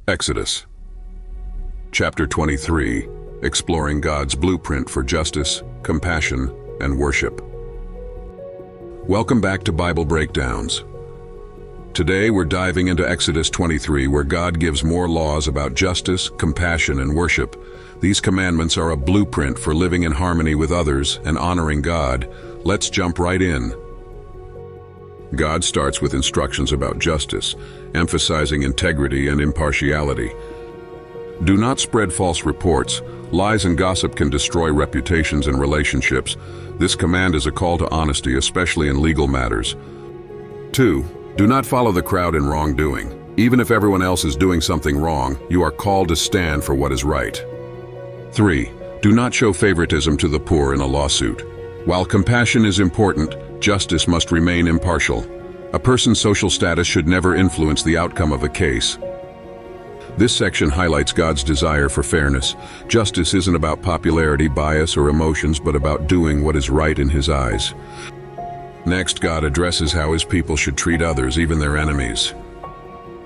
Exodus. Chapter 23, Exploring God's Blueprint for Justice, Compassion, and Worship. Welcome back to Bible Breakdowns. Today we're diving into Exodus 23, where God gives more laws about justice, compassion, and worship. These commandments are a blueprint for living in harmony with others and honoring God. Let's jump right in. God starts with instructions about justice, emphasizing integrity and impartiality. Do not spread false reports. Lies and gossip can destroy reputations and relationships. This command is a call to honesty, especially in legal matters. 2. Do not follow the crowd in wrongdoing. Even if everyone else is doing something wrong, you are called to stand for what is right. 3. Do not show favoritism to the poor in a lawsuit. While compassion is important, justice must remain impartial. A person's social status should never influence the outcome of a case. This section highlights God's desire for fairness. Justice isn't about popularity, bias, or emotions, but about doing what is right in His eyes. Next, God addresses how His people should treat others, even their enemies.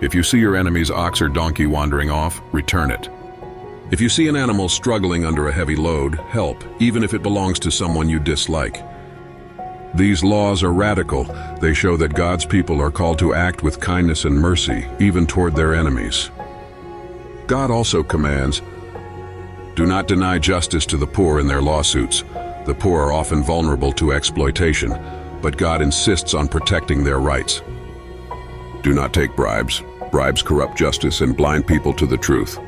If you see your enemy's ox or donkey wandering off, return it. If you see an animal struggling under a heavy load, help, even if it belongs to someone you dislike. These laws are radical. They show that God's people are called to act with kindness and mercy, even toward their enemies. God also commands, do not deny justice to the poor in their lawsuits. The poor are often vulnerable to exploitation, but God insists on protecting their rights. Do not take bribes. Bribes corrupt justice and blind people to the truth.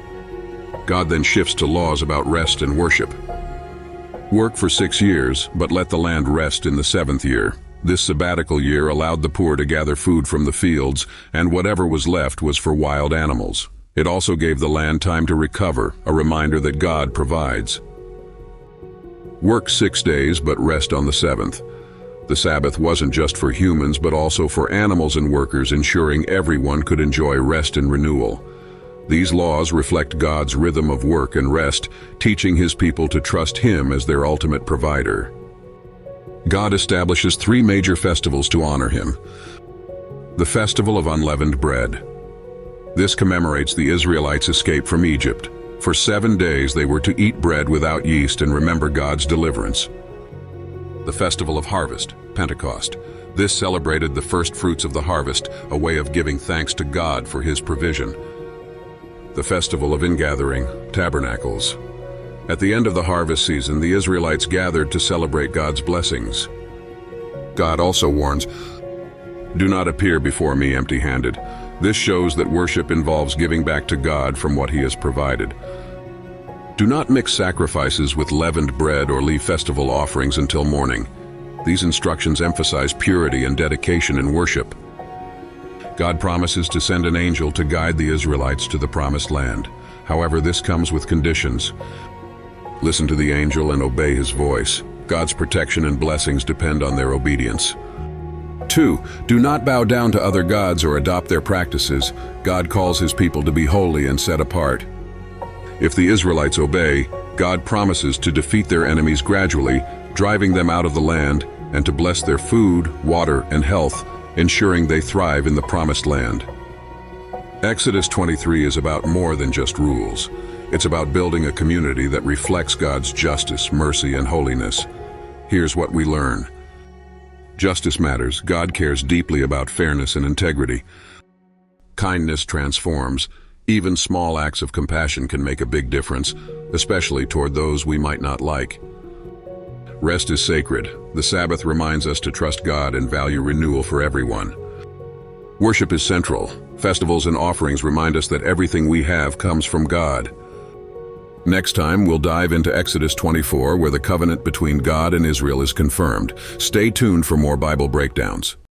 God then shifts to laws about rest and worship. Work for 6 years, but let the land rest in the 7th year. This sabbatical year allowed the poor to gather food from the fields, and whatever was left was for wild animals. It also gave the land time to recover, a reminder that God provides. Work 6 days, but rest on the 7th. The Sabbath wasn't just for humans, but also for animals and workers, ensuring everyone could enjoy rest and renewal. These laws reflect God's rhythm of work and rest, teaching His people to trust Him as their ultimate provider. God establishes 3 major festivals to honor Him. The Festival of Unleavened Bread. This commemorates the Israelites' escape from Egypt. For 7 days they were to eat bread without yeast and remember God's deliverance. The Festival of Harvest, Pentecost. This celebrated the first fruits of the harvest, a way of giving thanks to God for His provision. The Festival of Ingathering, Tabernacles. At the end of the harvest season, the Israelites gathered to celebrate God's blessings. God also warns, do not appear before me empty-handed. This shows that worship involves giving back to God from what He has provided. Do not mix sacrifices with leavened bread or leave festival offerings until morning. These instructions emphasize purity and dedication in worship. God promises to send an angel to guide the Israelites to the promised land. However, this comes with conditions. Listen to the angel and obey his voice. God's protection and blessings depend on their obedience. 2. Do not bow down to other gods or adopt their practices. God calls His people to be holy and set apart. If the Israelites obey, God promises to defeat their enemies gradually, driving them out of the land, and to bless their food, water, and health, ensuring they thrive in the promised land. Exodus 23 is about more than just rules. It's about building a community that reflects God's justice, mercy, and holiness. Here's what we learn. Justice matters. God cares deeply about fairness and integrity. Kindness transforms. Even small acts of compassion can make a big difference, especially toward those we might not like. Rest is sacred. The Sabbath reminds us to trust God and value renewal for everyone. Worship is central. Festivals and offerings remind us that everything we have comes from God. Next time, we'll dive into Exodus 24, where the covenant between God and Israel is confirmed. Stay tuned for more Bible breakdowns.